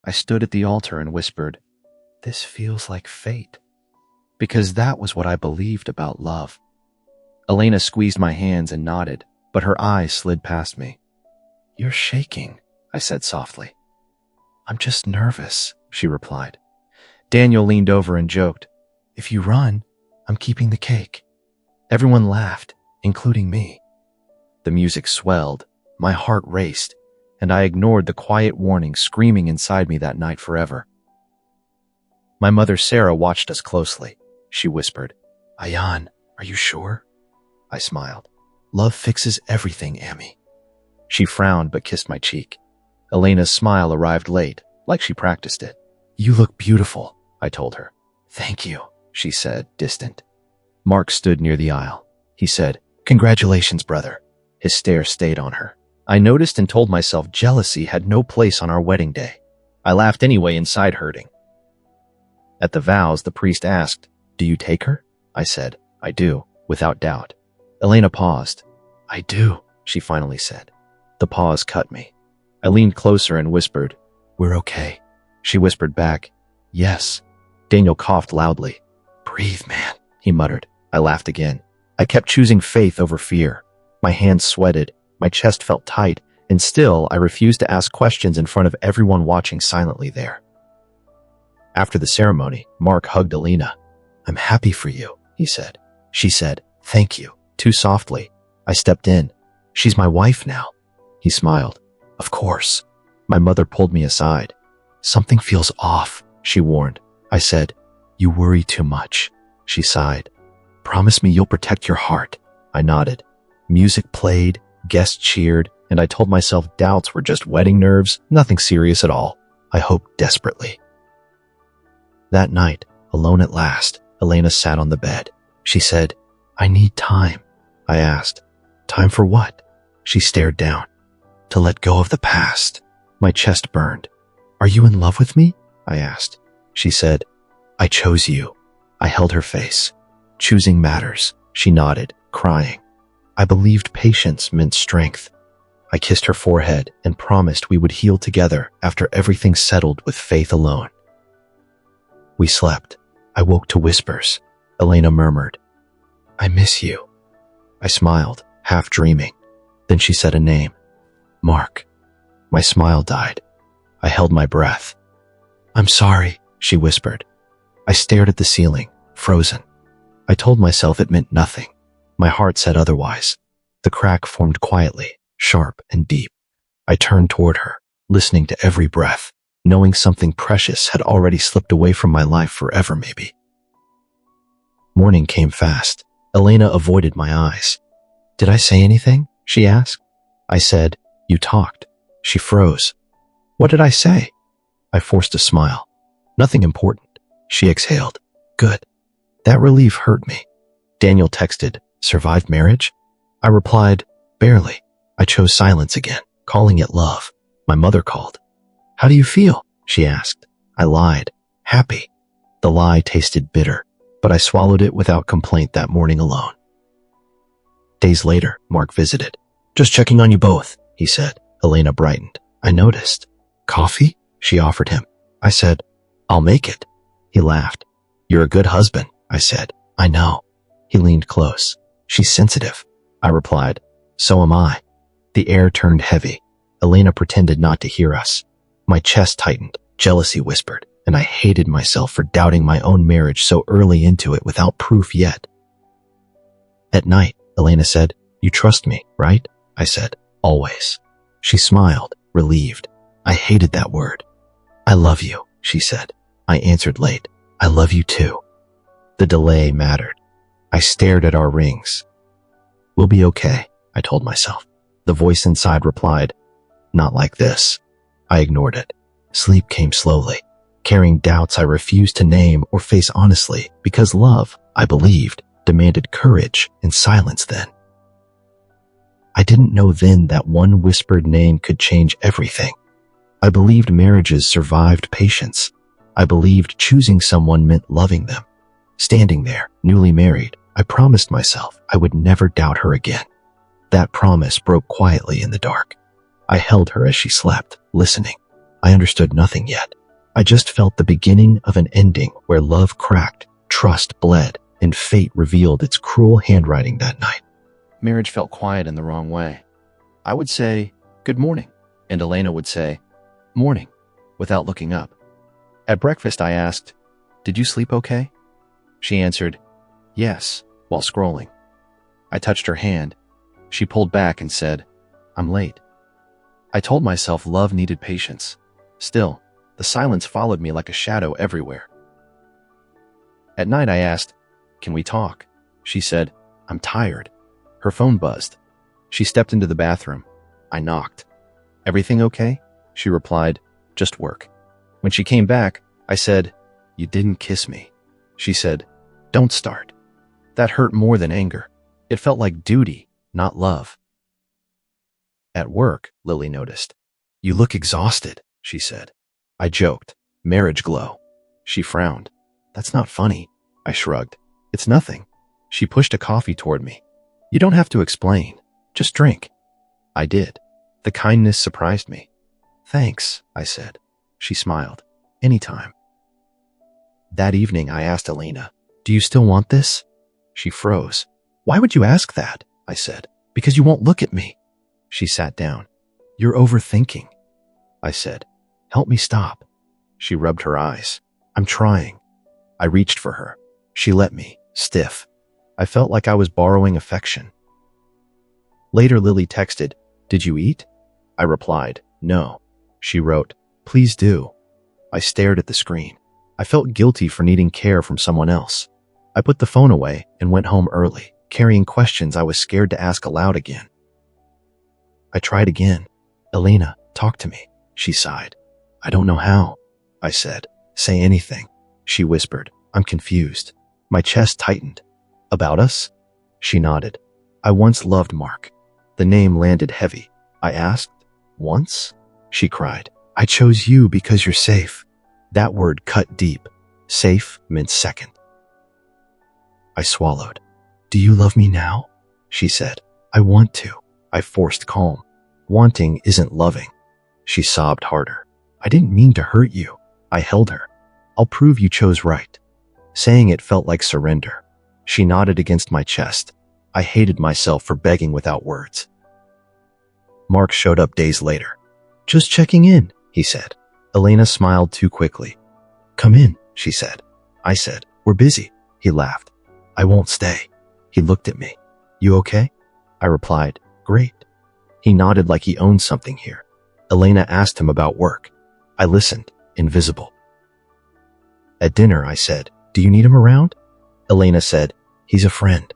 I stood at the altar and whispered, "This feels like fate." Because that was what I believed about love. Elena squeezed my hands and nodded, but her eyes slid past me. "You're shaking," I said softly. "I'm just nervous," she replied. Daniel leaned over and joked, "If you run, I'm keeping the cake." Everyone laughed, including me. The music swelled, my heart raced, and I ignored the quiet warning screaming inside me that night forever. My mother Sarah watched us closely. She whispered, "Ayan, are you sure?" I smiled. "Love fixes everything, Amy." She frowned but kissed my cheek. Elena's smile arrived late, like she practiced it. "You look beautiful," I told her. "Thank you," she said, distant. Mark stood near the aisle. He said, "Congratulations, brother." His stare stayed on her. I noticed and told myself jealousy had no place on our wedding day. I laughed anyway, inside hurting. At the vows, the priest asked, "Do you take her?" I said, "I do," without doubt. Elena paused. "I do," she finally said. The pause cut me. I leaned closer and whispered, "We're okay." She whispered back, "Yes." Daniel coughed loudly. "Breathe, man," he muttered. I laughed again. I kept choosing faith over fear. My hands sweated, my chest felt tight, and still I refused to ask questions in front of everyone watching silently there. After the ceremony, Mark hugged Elena. "I'm happy for you," he said. She said, "Thank you," too softly. I stepped in. "She's my wife now." He smiled. "Of course." My mother pulled me aside. "Something feels off," she warned. I said, "You worry too much." She sighed. "Promise me you'll protect your heart." I nodded. Music played, guests cheered, and I told myself doubts were just wedding nerves, nothing serious at all. I hoped desperately. That night, alone at last, Elena sat on the bed. She said, "I need time." I asked, "Time for what?" She stared down. "To let go of the past." My chest burned. "Are you in love with me?" I asked. She said, "I chose you." I held her face. "Choosing matters." She nodded, crying. I believed patience meant strength. I kissed her forehead and promised we would heal together after everything settled with faith alone. We slept. I woke to whispers. Elena murmured, "I miss you." I smiled, half dreaming. Then she said a name. "Mark." My smile died. I held my breath. "I'm sorry," she whispered. I stared at the ceiling, frozen. I told myself it meant nothing. My heart said otherwise. The crack formed quietly, sharp and deep. I turned toward her, listening to every breath, knowing something precious had already slipped away from my life forever, maybe. Morning came fast. Elena avoided my eyes. "Did I say anything?" she asked. I said, "You talked." She froze. "What did I say?" I forced a smile. "Nothing important." She exhaled. "Good." That relief hurt me. Daniel texted, "Survived marriage?" I replied, "Barely." I chose silence again, calling it love. My mother called. "How do you feel?" she asked. I lied. "Happy." The lie tasted bitter, but I swallowed it without complaint that morning alone. Days later, Mark visited. "Just checking on you both," he said. Elena brightened. I noticed. "Coffee?" she offered him. I said, "I'll make it." He laughed. "You're a good husband," I said. "I know." He leaned close. "She's sensitive." I replied, "So am I." The air turned heavy. Elena pretended not to hear us. My chest tightened, jealousy whispered, and I hated myself for doubting my own marriage so early into it without proof yet. At night, Elena said, "You trust me, right?" I said, "Always." She smiled, relieved. I hated that word. "I love you," she said. I answered late, "I love you too." The delay mattered. I stared at our rings. "We'll be okay," I told myself. The voice inside replied, "Not like this." I ignored it. Sleep came slowly, carrying doubts I refused to name or face honestly, because love, I believed, demanded courage and silence then. I didn't know then that one whispered name could change everything. I believed marriages survived patience. I believed choosing someone meant loving them. Standing there, newly married, I promised myself I would never doubt her again. That promise broke quietly in the dark. I held her as she slept, listening. I understood nothing yet. I just felt the beginning of an ending where love cracked, trust bled, and fate revealed its cruel handwriting that night. Marriage felt quiet in the wrong way. I would say, "Good morning," and Elena would say, "Morning," without looking up. At breakfast, I asked, "Did you sleep okay?" She answered, "Yes," while scrolling. I touched her hand. She pulled back and said, "I'm late." I told myself love needed patience. Still, the silence followed me like a shadow everywhere. At night, I asked, "Can we talk?" She said, "I'm tired." Her phone buzzed. She stepped into the bathroom. I knocked. "Everything okay?" She replied, "Just work." When she came back, I said, "You didn't kiss me." She said, "Don't start." That hurt more than anger. It felt like duty, not love. At work, Lily noticed. "You look exhausted," she said. I joked, "Marriage glow." She frowned. "That's not funny." I shrugged. "It's nothing." She pushed a coffee toward me. "You don't have to explain. Just drink." I did. The kindness surprised me. "Thanks," I said. She smiled. "Anytime." That evening, I asked Elena, "Do you still want this?" She froze. "Why would you ask that?" I said. "Because you won't look at me." She sat down. "You're overthinking." I said, "Help me stop." She rubbed her eyes. "I'm trying." I reached for her. She let me, stiff. I felt like I was borrowing affection. Later, Lily texted, "Did you eat?" I replied, "No." She wrote, "Please do." I stared at the screen. I felt guilty for needing care from someone else. I put the phone away and went home early, carrying questions I was scared to ask aloud again. I tried again. "Elena, talk to me." She sighed. "I don't know how." I said, "Say anything." She whispered, "I'm confused." My chest tightened. "About us?" She nodded. "I once loved Mark." The name landed heavy. I asked, "Once?" She cried, "I chose you because you're safe." That word cut deep. Safe meant second. I swallowed. "Do you love me now?" She said, "I want to." I forced calm. "Wanting isn't loving." She sobbed harder. "I didn't mean to hurt you." I held her. "I'll prove you chose right." Saying it felt like surrender. She nodded against my chest. I hated myself for begging without words. Mark showed up days later. "Just checking in," he said. Elena smiled too quickly. "Come in," she said. I said, "We're busy." He laughed. "I won't stay." He looked at me. "You okay?" I replied, "Great." He nodded like he owned something here. Elena asked him about work. I listened, invisible. At dinner, I said, "Do you need him around?" Elena said, "He's a friend."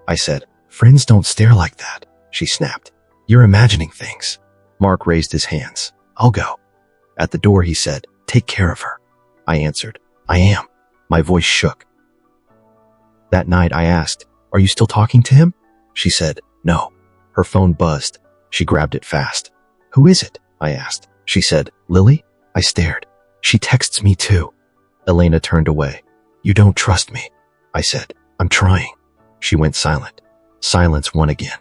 I said, "Friends don't stare like that." She snapped, "You're imagining things." Mark raised his hands. "I'll go." At the door, he said, "Take care of her." I answered, "I am." My voice shook. That night, I asked, "Are you still talking to him?" She said, "No." Her phone buzzed. She grabbed it fast. "Who is it?" I asked. She said, "Lily?" I stared. "She texts me too." Elena turned away. "You don't trust me." I said, "I'm trying." She went silent. Silence won again.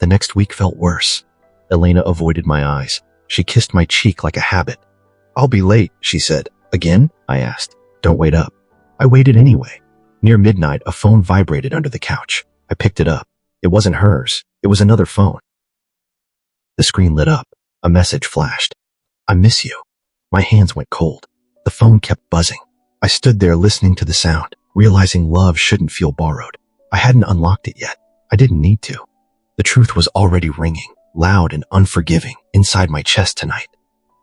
The next week felt worse. Elena avoided my eyes. She kissed my cheek like a habit. "I'll be late," she said. "Again?" I asked. "Don't wait up." I waited anyway. Near midnight, a phone vibrated under the couch. I picked it up. It wasn't hers. It was another phone. The screen lit up. A message flashed. "I miss you." My hands went cold. The phone kept buzzing. I stood there listening to the sound, realizing love shouldn't feel borrowed. I hadn't unlocked it yet. I didn't need to. The truth was already ringing, loud and unforgiving, inside my chest tonight.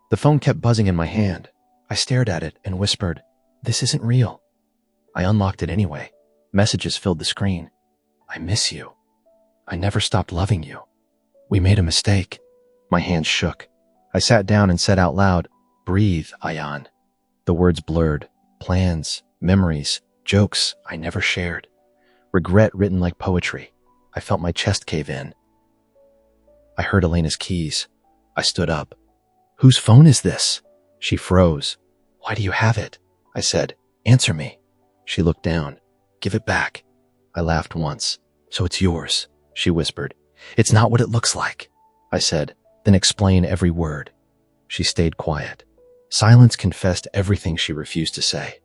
The phone kept buzzing in my hand. I stared at it and whispered, "This isn't real." I unlocked it anyway. Messages filled the screen. "I miss you. I never stopped loving you. We made a mistake." My hands shook. I sat down and said out loud, "Breathe, Ayan." The words blurred. Plans, memories, jokes I never shared. Regret written like poetry. I felt my chest cave in. I heard Elena's keys. I stood up. "Whose phone is this?" She froze. "Why do you have it?" I said, "Answer me." She looked down. "Give it back." I laughed once. "So it's yours," she whispered. "It's not what it looks like." I said, "Then explain every word." She stayed quiet. Silence confessed everything she refused to say.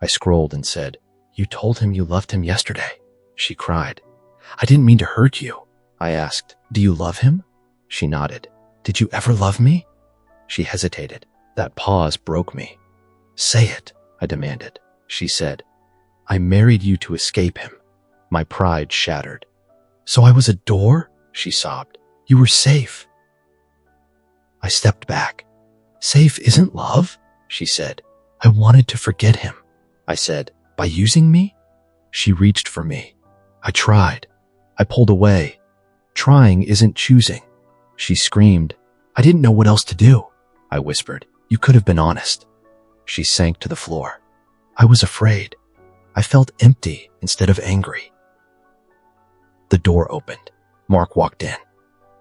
I scrolled and said, "You told him you loved him yesterday." She cried. "I didn't mean to hurt you." I asked, "Do you love him?" She nodded. "Did you ever love me?" She hesitated. That pause broke me. "Say it," I demanded. She said, "I married you to escape him." My pride shattered. "So I was a door?" She sobbed. "You were safe." I stepped back. "Safe isn't love," she said. "I wanted to forget him." I said, "By using me?" She reached for me. I tried. I pulled away. "Trying isn't choosing." She screamed. "I didn't know what else to do." I whispered, "You could have been honest." She sank to the floor. I was afraid. I felt empty instead of angry. The door opened. Mark walked in.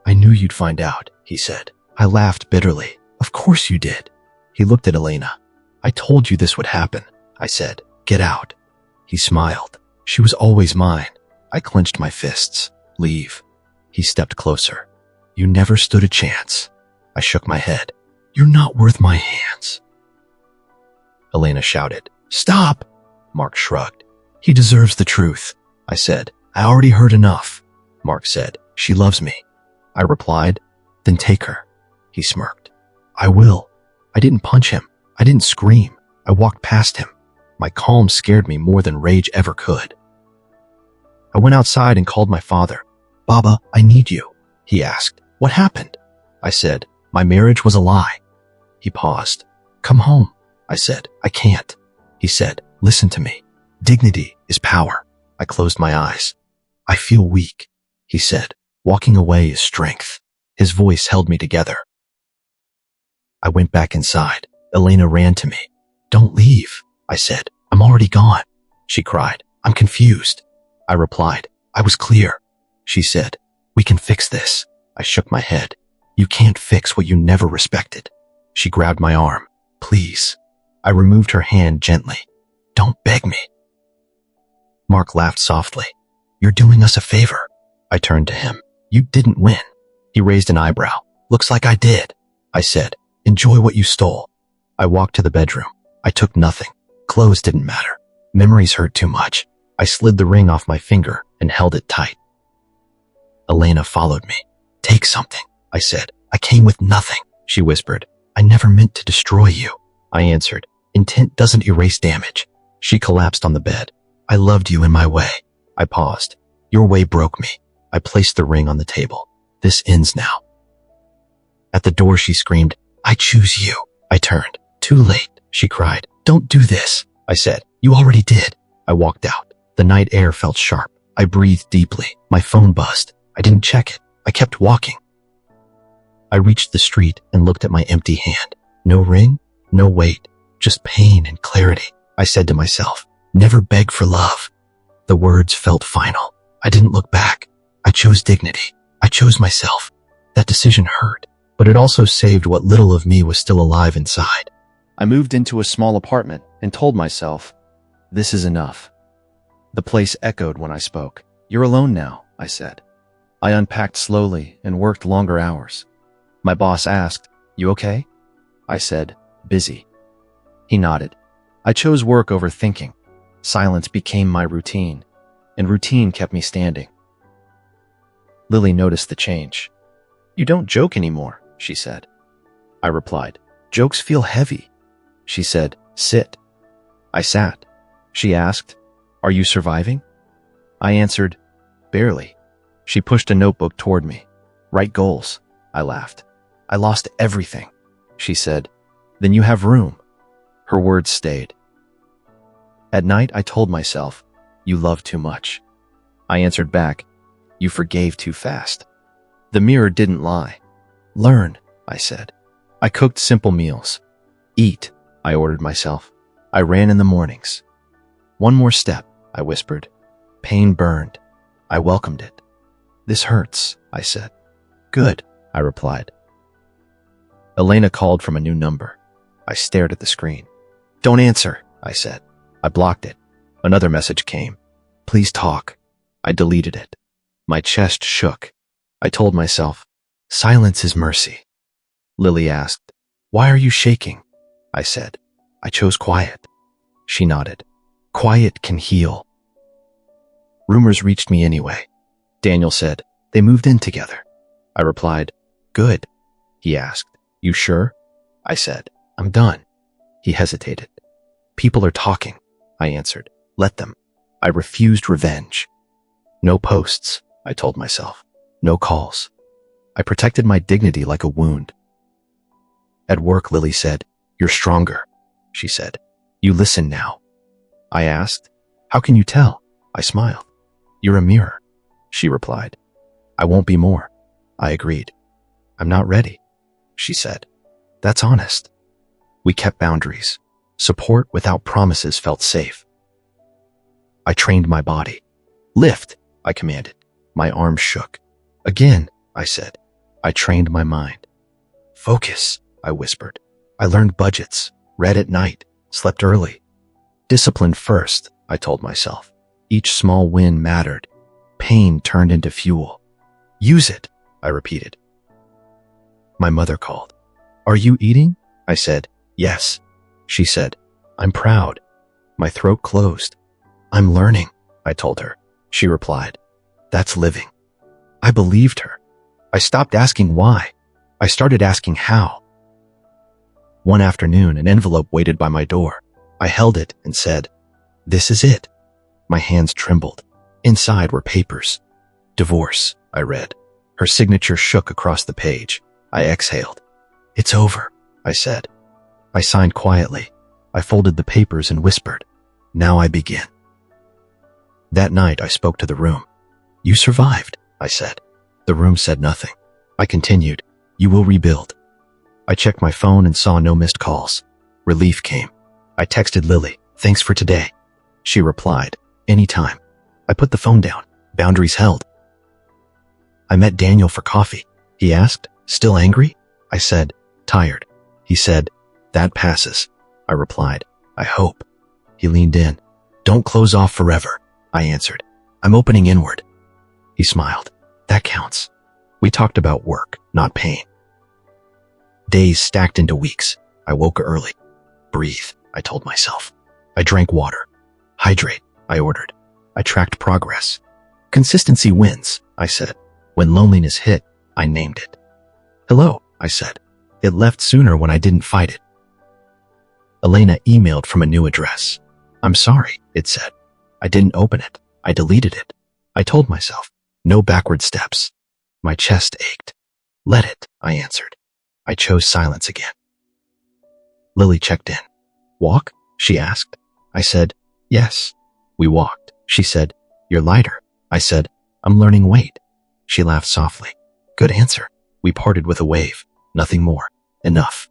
"I knew you'd find out," he said. I laughed bitterly. "Of course you did." He looked at Elena. "I told you this would happen," I said. "Get out." He smiled. "She was always mine." I clenched my fists. "Leave." He stepped closer. "You never stood a chance." I shook my head. "You're not worth my hands." Elena shouted, "Stop!" Mark shrugged. "He deserves the truth." I said, "I already heard enough." Mark said, "She loves me." I replied, "Then take her." He smirked. "I will." I didn't punch him. I didn't scream. I walked past him. My calm scared me more than rage ever could. I went outside and called my father. "Baba, I need you." He asked, "What happened?" I said, "My marriage was a lie." He paused. "Come home." I said, "I can't." He said, "Listen to me. Dignity is power." I closed my eyes. "I feel weak," he said. "Walking away is strength." His voice held me together. I went back inside. Elena ran to me. "Don't leave," I said. "I'm already gone." She cried, "I'm confused." I replied, "I was clear." She said, "We can fix this." I shook my head. "You can't fix what you never respected." She grabbed my arm. "Please." I removed her hand gently. "Don't beg me." Mark laughed softly. "You're doing us a favor." I turned to him. "You didn't win." He raised an eyebrow. "Looks like I did." I said, "Enjoy what you stole." I walked to the bedroom. I took nothing. Clothes didn't matter. Memories hurt too much. I slid the ring off my finger and held it tight. Elena followed me. "Take something," I said. "I came with nothing." She whispered, "I never meant to destroy you." I answered, "Intent doesn't erase damage." She collapsed on the bed. "I loved you in my way." I paused. "Your way broke me." I placed the ring on the table. "This ends now." At the door she screamed, "I choose you." I turned. "Too late," she cried. "Don't do this." I said, "You already did." I walked out. The night air felt sharp. I breathed deeply. My phone buzzed. I didn't check it. I kept walking. I reached the street and looked at my empty hand. No ring, no weight, just pain and clarity. I said to myself, "Never beg for love." The words felt final. I didn't look back. I chose dignity. I chose myself. That decision hurt, but it also saved what little of me was still alive inside. I moved into a small apartment and told myself, "This is enough." The place echoed when I spoke. "You're alone now," I said. I unpacked slowly and worked longer hours. My boss asked, "You okay?" I said, "Busy." He nodded. I chose work over thinking. Silence became my routine, and routine kept me standing. Lily noticed the change. "You don't joke anymore," she said. I replied, "Jokes feel heavy." She said, "Sit." I sat. She asked, "Are you surviving?" I answered, "Barely." She pushed a notebook toward me. "Write goals." I laughed. "I lost everything." She said, "Then you have room." Her words stayed. At night, I told myself, "You love too much." I answered back, "You forgave too fast." The mirror didn't lie. "Learn," I said. I cooked simple meals. "Eat," I ordered myself. I ran in the mornings. "One more step," I whispered. Pain burned. I welcomed it. "This hurts," I said. "Good," I replied. Elena called from a new number. I stared at the screen. "Don't answer," I said. I blocked it. Another message came. "Please talk." I deleted it. My chest shook. I told myself, "Silence is mercy." Lily asked. Why are you shaking? I said. I chose quiet. She nodded. Quiet can heal. Rumors reached me anyway. Daniel said, they moved in together. I replied, good. He asked, you sure? I said, I'm done. He hesitated. People are talking, I answered. Let them. I refused revenge. No posts, I told myself. No calls. I protected my dignity like a wound. At work, Lily said, you're stronger. She said, you listen now. I asked, how can you tell? I smiled. You're a mirror. She replied, I won't be more. I agreed. I'm not ready. She said, that's honest. We kept boundaries. Support without promises felt safe. I trained my body. Lift, I commanded. My arms shook. Again, I said. I trained my mind. Focus, I whispered. I learned budgets, read at night, slept early. Discipline first, I told myself. Each small win mattered. Pain turned into fuel. Use it, I repeated. My mother called. Are you eating? I said, yes. She said, I'm proud. My throat closed. I'm learning, I told her. She replied, that's living. I believed her. I stopped asking why. I started asking how. One afternoon, an envelope waited by my door. I held it and said, this is it. My hands trembled. Inside were papers. Divorce, I read. Her signature shook across the page. I exhaled. It's over, I said. I signed quietly. I folded the papers and whispered, now I begin. That night, I spoke to the room. You survived, I said. The room said nothing. I continued, you will rebuild. I checked my phone and saw no missed calls. Relief came. I texted Lily, thanks for today. She replied, anytime. I put the phone down. Boundaries held. I met Daniel for coffee. He asked, still angry? I said, tired. He said, that passes. I replied, I hope. He leaned in. Don't close off forever, I answered. I'm opening inward. He smiled. That counts. We talked about work, not pain. Days stacked into weeks. I woke early. Breathe, I told myself. I drank water. Hydrate, I ordered. I tracked progress. Consistency wins, I said. When loneliness hit, I named it. Hello, I said. It left sooner when I didn't fight it. Elena emailed from a new address. I'm sorry, it said. I didn't open it. I deleted it. I told myself, no backward steps. My chest ached. Let it, I answered. I chose silence again. Lily checked in. Walk? She asked. I said, yes. We walked. She said, you're lighter. I said, I'm learning weight. She laughed softly. Good answer. We parted with a wave. Nothing more. Enough.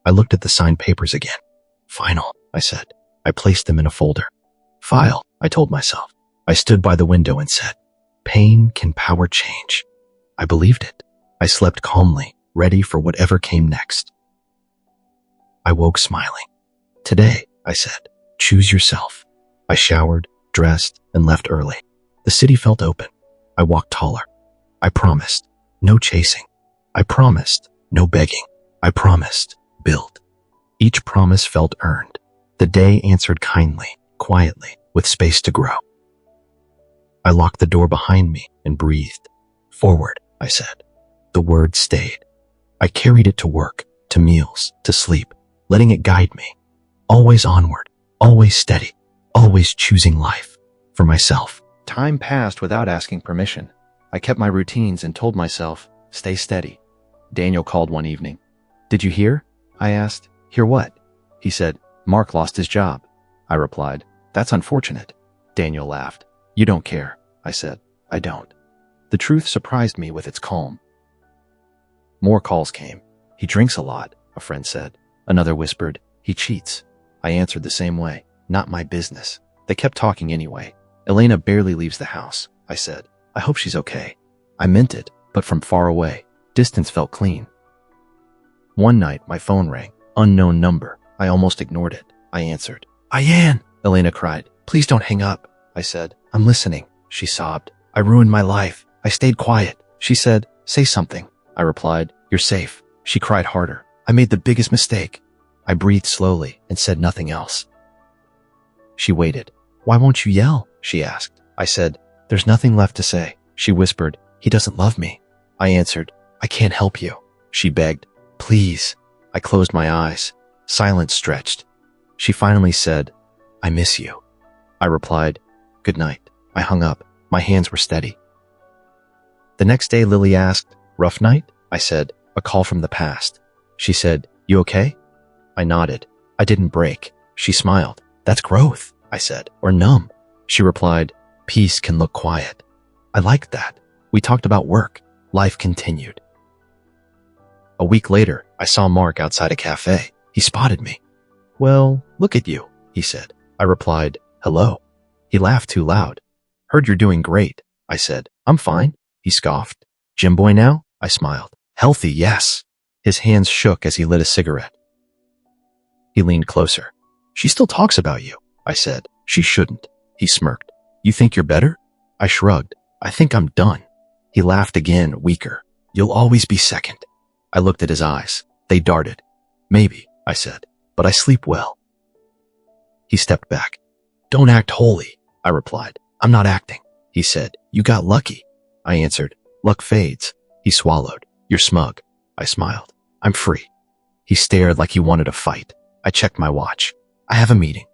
I looked at the signed papers again. Final, I said. I placed them in a folder. File, I told myself. I stood by the window and said, pain can power change. I believed it. I slept calmly, ready for whatever came next. I woke smiling. Today, I said, choose yourself. I showered, dressed, and left early. The city felt open. I walked taller. I promised, no chasing. I promised, no begging. I promised, build. Each promise felt earned. The day answered kindly, quietly, with space to grow. I locked the door behind me and breathed. Forward, I said. The word stayed. I carried it to work, to meals, to sleep, letting it guide me. Always onward, always steady, always choosing life for myself. Time passed without asking permission. I kept my routines and told myself, stay steady. Daniel called one evening. Did you hear? I asked. Hear what? He said, Mark lost his job. I replied, that's unfortunate. Daniel laughed. You don't care. I said, I don't. The truth surprised me with its calm. More calls came. He drinks a lot, a friend said. Another whispered, he cheats. I answered the same way. Not my business. They kept talking anyway. Elena barely leaves the house. I said, I hope she's okay. I meant it, but from far away. Distance felt clean. One night, my phone rang. Unknown number. I almost ignored it. I answered. Ayan, Elena cried. Please don't hang up. I said, I'm listening. She sobbed. I ruined my life. I stayed quiet. She said, say something. I replied, You're safe. She cried harder. I made the biggest mistake. I breathed slowly and said nothing else. She waited. Why won't you yell? She asked. I said, there's nothing left to say. She whispered, he doesn't love me. I answered, I can't help you. She begged, please. I closed my eyes. Silence stretched. She finally said, I miss you. I replied, good night. I hung up. My hands were steady. The next day, Lily asked, rough night? I said, a call from the past. She said, you okay? I nodded. I didn't break. She smiled. That's growth, I said, or numb. She replied, peace can look quiet. I liked that. We talked about work. Life continued. A week later, I saw Mark outside a cafe. He spotted me. Well, look at you, he said. I replied, hello. He laughed too loud. Heard you're doing great. I said, I'm fine. He scoffed. Gym boy now? I smiled. Healthy, yes. His hands shook as he lit a cigarette. He leaned closer. She still talks about you, I said. She shouldn't. He smirked. You think you're better? I shrugged. I think I'm done. He laughed again, weaker. You'll always be second. I looked at his eyes. They darted. Maybe, I said, but I sleep well. He stepped back. Don't act holy, I replied. I'm not acting. He said, you got lucky. I answered, luck fades. He swallowed. You're smug. I smiled. I'm free. He stared like he wanted a fight. I checked my watch. I have a meeting.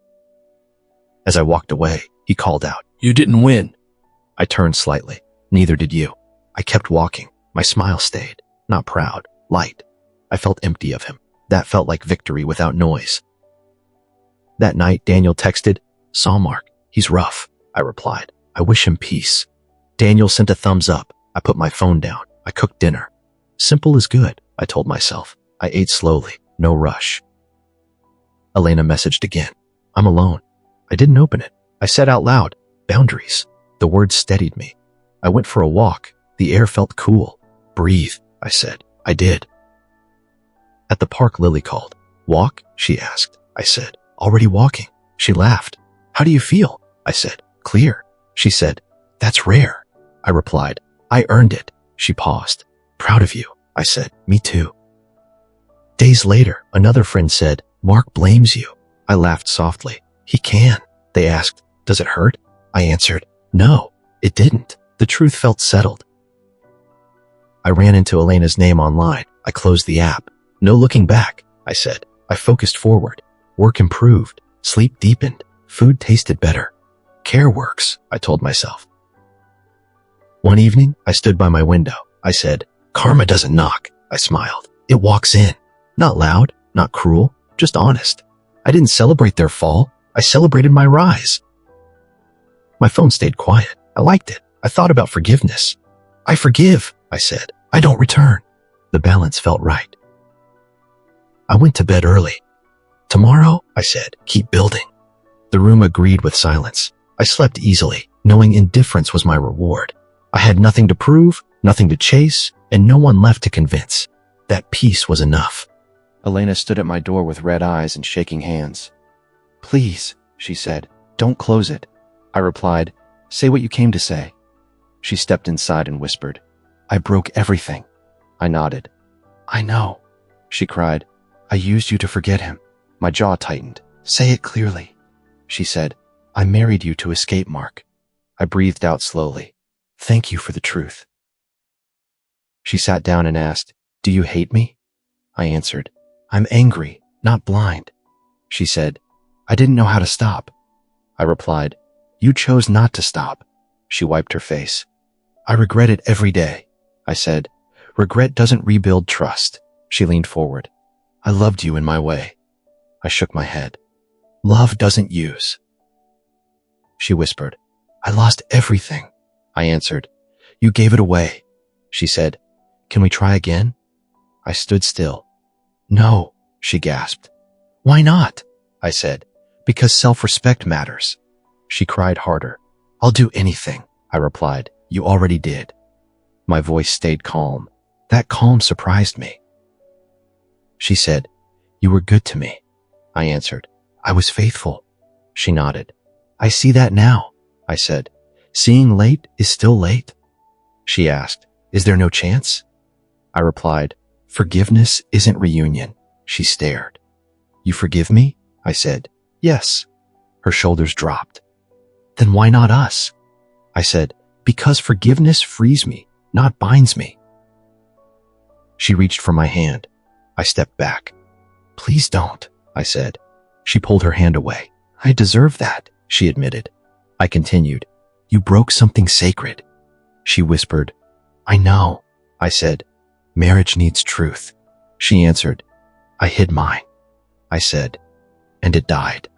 As I walked away, he called out, you didn't win. I turned slightly. Neither did you. I kept walking. My smile stayed. Not proud. Light. I felt empty of him. That felt like victory without noise. That night, Daniel texted, saw Mark. He's rough. I replied. I wish him peace. Daniel sent a thumbs up. I put my phone down. I cooked dinner. Simple is good, I told myself. I ate slowly. No rush. Elena messaged again. I'm alone. I didn't open it. I said out loud, boundaries. The words steadied me. I went for a walk. The air felt cool. Breathe, I said. I did. At the park, Lily called. Walk? She asked. I said, already walking. She laughed. How do you feel? I said, clear. She said, that's rare. I replied, I earned it. She paused. Proud of you. I said, me too. Days later, another friend said, Mark blames you. I laughed softly. He can. They asked, does it hurt? I answered, no, it didn't. The truth felt settled. I ran into Elena's name online. I closed the app. No looking back, I said. I focused forward. Work improved. Sleep deepened. Food tasted better. Care works, I told myself. One evening, I stood by my window. I said, karma doesn't knock. I smiled. It walks in. Not loud, not cruel, just honest. I didn't celebrate their fall. I celebrated my rise. My phone stayed quiet. I liked it. I thought about forgiveness. I forgive, I said. I don't return. The balance felt right. I went to bed early. Tomorrow, I said, keep building. The room agreed with silence. I slept easily, knowing indifference was my reward. I had nothing to prove, nothing to chase, and no one left to convince. That peace was enough. Elena stood at my door with red eyes and shaking hands. Please, she said, don't close it. I replied, say what you came to say. She stepped inside and whispered, I broke everything. I nodded. I know, she cried. I used you to forget him. My jaw tightened. Say it clearly. She said, I married you to escape Mark. I breathed out slowly. Thank you for the truth. She sat down and asked, do you hate me? I answered, I'm angry, not blind. She said, I didn't know how to stop. I replied, you chose not to stop. She wiped her face. I regret it every day. I said, regret doesn't rebuild trust. She leaned forward. I loved you in my way. I shook my head. Love doesn't use. She whispered, I lost everything. I answered, you gave it away. She said, can we try again? I stood still. No, she gasped. Why not? I said, because self-respect matters. She cried harder. I'll do anything. I replied, you already did. My voice stayed calm. That calm surprised me. She said, you were good to me. I answered, I was faithful. She nodded. I see that now. I said, seeing late is still late. She asked, is there no chance? I replied, Forgiveness isn't reunion. She stared. You forgive me? I said. Yes. Her shoulders dropped. Then why not us? I said, because forgiveness frees me, not binds me. She reached for my hand. I stepped back. Please don't, I said. She pulled her hand away. I deserve that, she admitted. I continued. You broke something sacred. She whispered. I know, I said. Marriage needs truth. She answered. I hid mine. I said, and it died.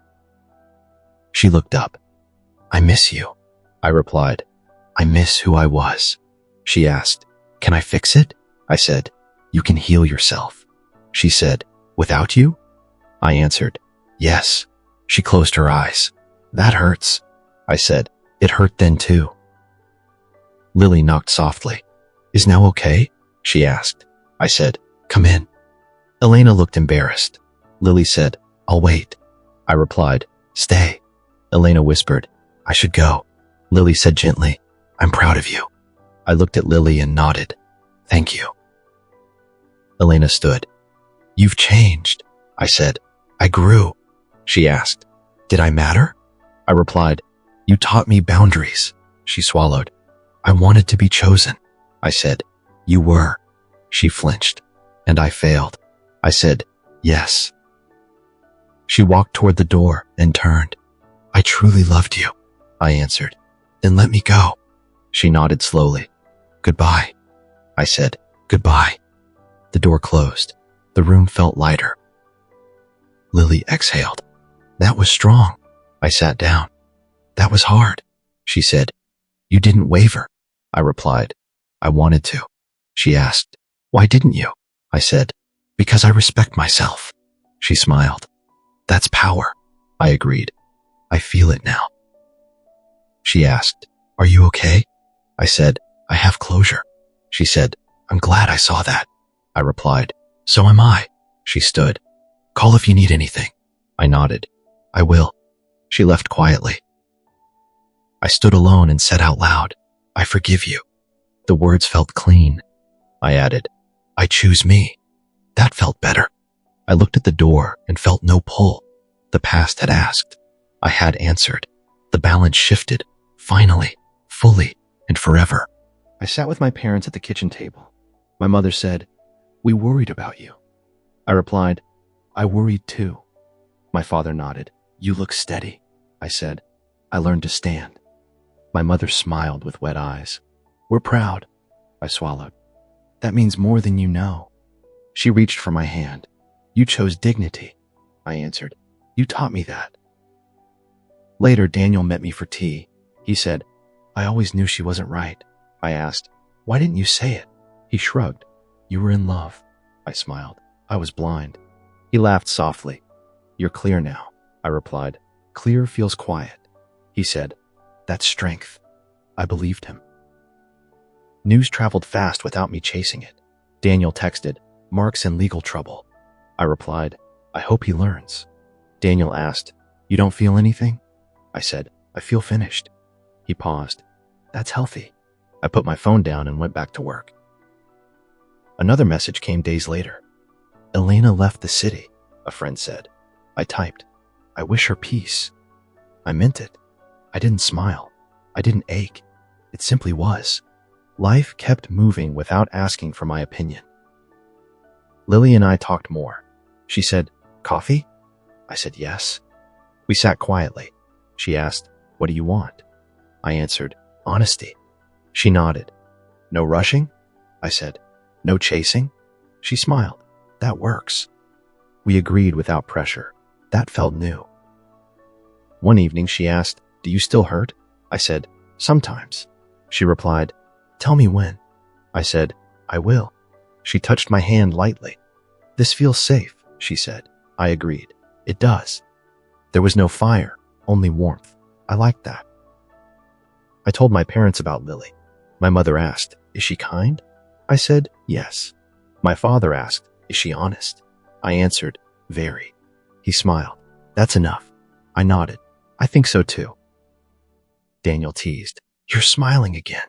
She looked up. I miss you, I replied. I miss who I was. She asked, can I fix it? I said, you can heal yourself. She said, without you? I answered, yes. She closed her eyes. That hurts. I said, it hurt then too. Lily knocked softly. Is now okay? She asked. I said, come in. Elena looked embarrassed. Lily said, I'll wait. I replied, stay. Elena whispered, I should go. Lily said gently, I'm proud of you. I looked at Lily and nodded. Thank you. Elena stood. You've changed, I said. I grew. She asked, did I matter? I replied, you taught me boundaries. She swallowed. I wanted to be chosen. I said, you were. She flinched. And I failed. I said, yes. She walked toward the door and turned. I truly loved you, I answered. Then let me go. She nodded slowly. Goodbye. I said, goodbye. The door closed. The room felt lighter. Lily exhaled. That was strong. I sat down. That was hard. She said, you didn't waver. I replied, I wanted to. She asked, why didn't you? I said, because I respect myself. She smiled. That's power. I agreed. I feel it now. She asked, are you okay? I said, I have closure. She said, I'm glad I saw that. I replied, so am I. She stood. Call if you need anything. I nodded. I will. She left quietly. I stood alone and said out loud, I forgive you. The words felt clean. I added, I choose me. That felt better. I looked at the door and felt no pull. The past had asked. I had answered. The balance shifted, finally, fully, and forever. I sat with my parents at the kitchen table. My mother said, we worried about you. I replied, I worried too. My father nodded. You look steady. I said, I learned to stand. My mother smiled with wet eyes. We're proud. I swallowed. That means more than you know. She reached for my hand. You chose dignity. I answered. You taught me that. Later, Daniel met me for tea. He said, I always knew she wasn't right. I asked, why didn't you say it? He shrugged. You were in love. I smiled. I was blind. He laughed softly. You're clear now. I replied. Clear feels quiet. He said, that's strength. I believed him. News traveled fast without me chasing it. Daniel texted, Mark's in legal trouble. I replied, I hope he learns. Daniel asked, you don't feel anything? I said, I feel finished. He paused. That's healthy. I put my phone down and went back to work. Another message came days later. Elena left the city, a friend said. I typed, I wish her peace. I meant it. I didn't smile. I didn't ache. It simply was. Life kept moving without asking for my opinion. Lily and I talked more. She said, coffee? I said, yes. We sat quietly. She asked, what do you want? I answered, honesty. She nodded. No rushing? I said, no chasing? She smiled. That works. We agreed without pressure. That felt new. One evening she asked, do you still hurt? I said, sometimes. She replied, tell me when. I said, I will. She touched my hand lightly. This feels safe, she said. I agreed. It does. There was no fire, only warmth. I liked that. I told my parents about Lily. My mother asked, is she kind? I said, yes. My father asked, is she honest? I answered, very. He smiled. That's enough. I nodded. I think so too. Daniel teased, you're smiling again.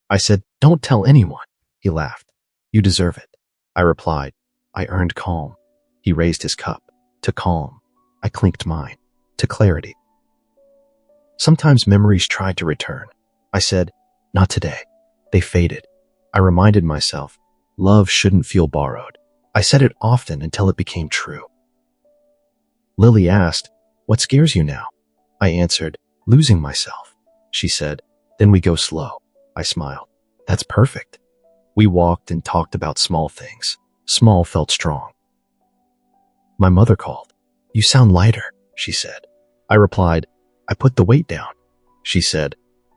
I said, don't tell anyone. He laughed. You deserve it. I replied, I earned calm. He raised his cup. To calm. I clinked mine. To clarity. Sometimes memories tried to return. I said, not today. They faded. I reminded myself, love shouldn't feel borrowed. I said it often until it became true. Lily asked, what scares you now? I answered, losing myself. She said, then we go slow. I smiled. That's perfect. We walked and talked about small things. Small felt strong. My mother called. You sound lighter, she said. I replied, I put the weight down. She said,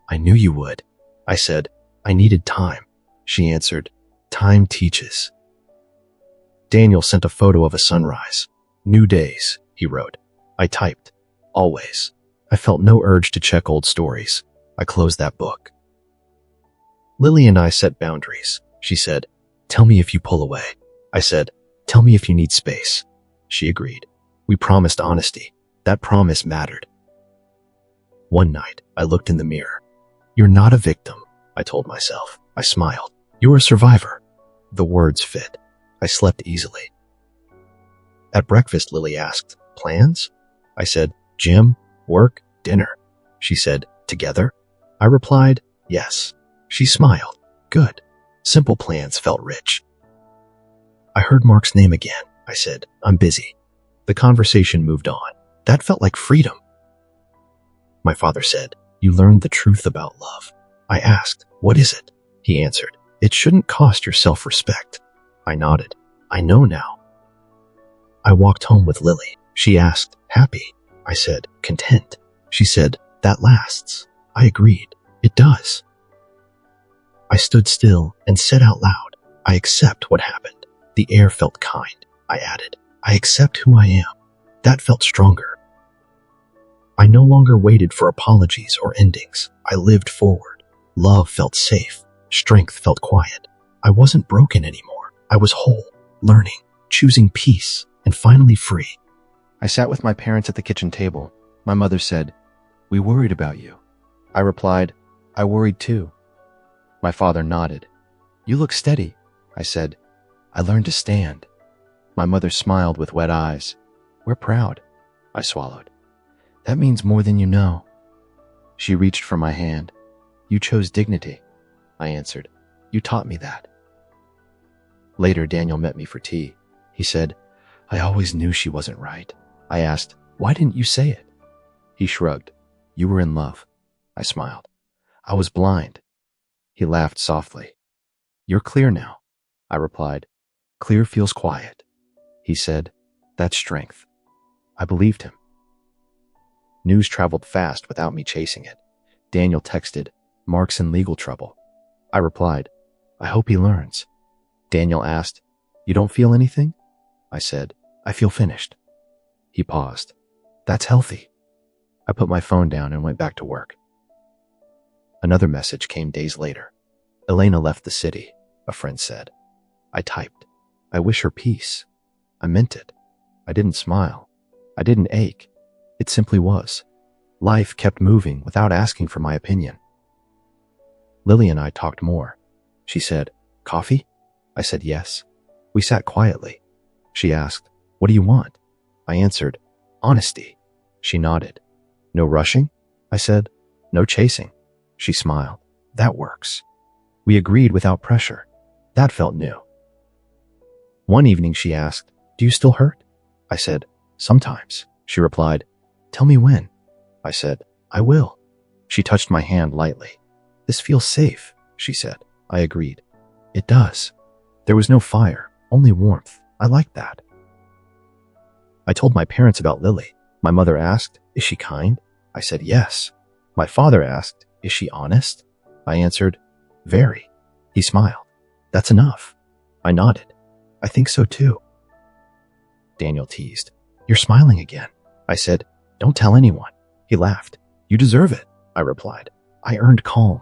I knew you would. I said, I needed time. She answered, time teaches. Daniel sent a photo of a sunrise. New days, he wrote. I typed, always. I felt no urge to check old stories. I closed that book. Lily and I set boundaries. She said, tell me if you pull away. I said, tell me if you need space. She agreed. We promised honesty. That promise mattered. One night, I looked in the mirror. You're not a victim, I told myself. I smiled. You're a survivor. The words fit. I slept easily. At breakfast, Lily asked, plans? I said, gym, work, dinner. She said, together? I replied, yes. She smiled. Good. Simple plans felt rich. I heard Mark's name again. I said, I'm busy. The conversation moved on. That felt like freedom. My father said, you learned the truth about love. I asked, what is it? He answered, it shouldn't cost your self-respect. I nodded. I know now. I walked home with Lily. She asked, happy? I said, content. She said, that lasts. I agreed. It does. I stood still and said out loud, I accept what happened. The air felt kind. I added, I accept who I am. That felt stronger. I no longer waited for apologies or endings. I lived forward. Love felt safe. Strength felt quiet. I wasn't broken anymore. I was whole, learning, choosing peace, and finally free. I sat with my parents at the kitchen table. My mother said, we worried about you. I replied, I worried too. My father nodded. You look steady, I said. I learned to stand. My mother smiled with wet eyes. We're proud, I swallowed. That means more than you know. She reached for my hand. You chose dignity, I answered. You taught me that. Later, Daniel met me for tea. He said, I always knew she wasn't right. I asked, why didn't you say it? He shrugged. You were in love. I smiled. I was blind. He laughed softly. You're clear now, I replied. Clear feels quiet. He said, that's strength. I believed him. News traveled fast without me chasing it. Daniel texted, Mark's in legal trouble. I replied, I hope he learns. Daniel asked, you don't feel anything? I said, I feel finished. He paused. That's healthy. I put my phone down and went back to work. Another message came days later. Elena left the city, a friend said. I typed, I wish her peace. I meant it. I didn't smile. I didn't ache. It simply was. Life kept moving without asking for my opinion. Lily and I talked more. She said, coffee? I said yes. We sat quietly. She asked, what do you want? I answered, honesty. She nodded. No rushing? I said, no chasing. She smiled. That works. We agreed without pressure. That felt new. One evening she asked, do you still hurt? I said, sometimes. She replied, tell me when. I said, I will. She touched my hand lightly. This feels safe, she said. I agreed. It does. There was no fire, only warmth. I liked that. I told my parents about Lily. My mother asked, is she kind? I said, yes. My father asked, is she honest? I answered, very. He smiled. That's enough. I nodded. I think so too. Daniel teased. You're smiling again. I said, don't tell anyone. He laughed. You deserve it, I replied. I earned calm.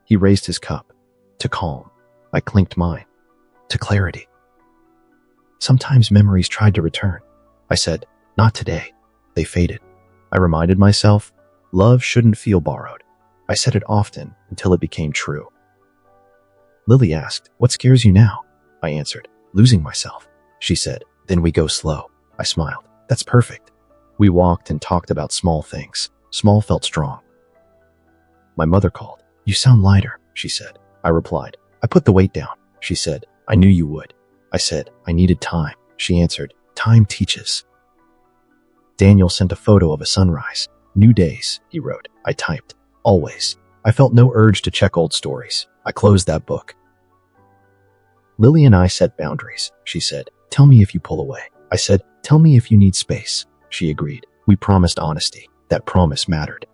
He raised his cup. To calm. I clinked mine. To clarity. Sometimes memories tried to return. I said, not today. They faded. I reminded myself, love shouldn't feel borrowed. I said it often until it became true. Lily asked, what scares you now? I answered, Losing myself, she said. Then we go slow. I smiled. That's perfect. We walked and talked about small things. Small felt strong. My mother called. You sound lighter, she said. I replied. I put the weight down. She said, I knew you would. I said, I needed time. She answered, time teaches. Daniel sent a photo of a sunrise. New days, he wrote. I typed. Always. I felt no urge to check old stories. I closed that book. Lily and I set boundaries, she said. Tell me if you pull away. I said, tell me if you need space. She agreed. We promised honesty. That promise mattered.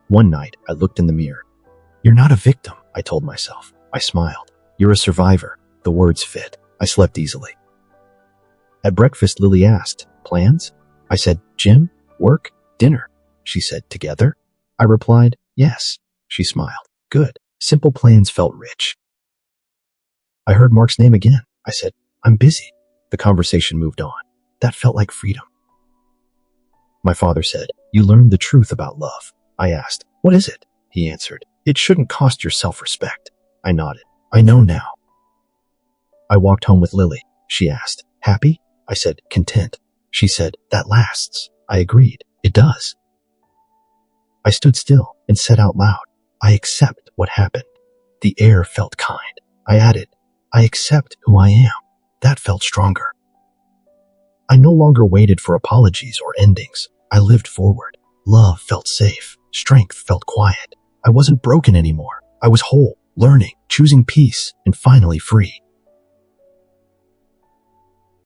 One night, I looked in the mirror. You're not a victim, I told myself. I smiled. You're a survivor. The words fit. I slept easily. At breakfast, Lily asked, plans? I said, gym, work, dinner. She said, together? I replied, yes. She smiled. Good. Simple plans felt rich. I heard Mark's name again. I said, I'm busy. The conversation moved on. That felt like freedom. My father said, you learned the truth about love. I asked, what is it? He answered, it shouldn't cost your self-respect. I nodded. I know now. I walked home with Lily. She asked, happy? I said, content. She said, that lasts. I agreed. It does. I stood still and said out loud, I accept what happened. The air felt kind. I added, I accept who I am. That felt stronger. I no longer waited for apologies or endings. I lived forward. Love felt safe. Strength felt quiet. I wasn't broken anymore. I was whole, learning, choosing peace, and finally free.